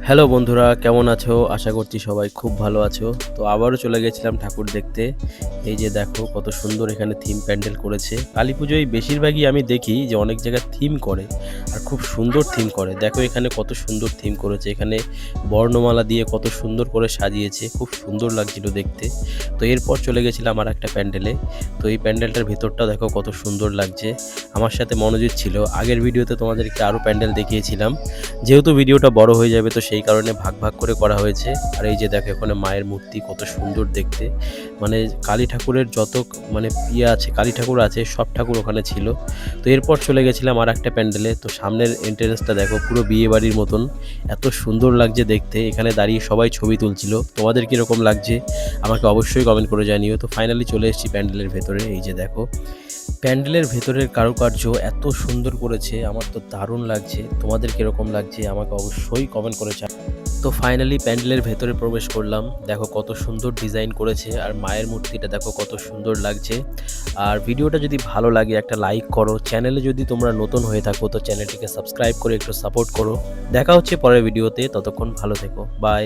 Hello বন্ধুরা, কেমন আছো? আশা করছি সবাই খুব ভালো আছো। তো আবারও চলে গেছিলাম ঠাকুর দেখতে। এই যে দেখো কত সুন্দর এখানে থিম প্যান্ডেল করেছে। কালীপুজোয় বেশিরভাগই আমি দেখি যে অনেক জায়গায় থিম করে আর খুব সুন্দর থিম করে। দেখো এখানে কত সুন্দর থিম করেছে। এখানে বর্ণমালা দিয়ে কত সুন্দর করে সাজিয়েছে। খুব সুন্দর লাগছিল দেখতে। তো এরপর চলে গেছিলাম আরেকটা প্যান্ডেলে। তো এই প্যান্ডেলটার ভেতরটাও দেখো কত সুন্দর লাগছে। আমার সাথে মনোজিৎ ছিল। আগের ভিডিওতে তোমাদেরকে আরও প্যান্ডেল দেখিয়েছিলাম। যেহেতু ভিডিওটা বড় হয়ে যাবে তো সেই কারণে ভাগ ভাগ করে করা হয়েছে। আর এই যে দেখো এখানে মায়ের মূর্তি কত সুন্দর দেখতে। মানে কালী ঠাকুরের যত আছে, কালী ঠাকুর আছে, সব ঠাকুর ওখানে ছিল। তো এরপর চলে গেছিলাম আরেকটা প্যান্ডেলে। তো সামনের এন্ট্রান্সটা দেখো পুরো বিয়ে বাড়ির মতন, এত সুন্দর লাগছে দেখতে। এখানে দাঁড়িয়ে সবাই ছবি তুলছিল। তোমাদের কীরকম লাগছে আমাকে অবশ্যই কমেন্ট করে জানিও। তো ফাইনালি চলে এসেছি প্যান্ডেলের ভেতরে। এই যে দেখো প্যান্ডেলের ভেতরের কারুকার্য এত সুন্দর করেছে, আমার তো দারুণ লাগছে। তোমাদের কীরকম লাগছে আমাকে অবশ্যই কমেন্ট করে তো ফাইনালি প্যান্ডেলের ভেতরে প্রবেশ করলাম। দেখো কত সুন্দর ডিজাইন করেছে আর মায়ের মূর্তিটা দেখো কত সুন্দর লাগছে। আর ভিডিওটা যদি ভালো লাগে একটা লাইক করো। চ্যানেলে যদি তোমরা নতুন হয়ে থাকো তো চ্যানেলটিকে সাবস্ক্রাইব করে একটু সাপোর্ট করো। দেখা হচ্ছে পরের ভিডিওতে, ততক্ষণ ভালো থেকো, বাই।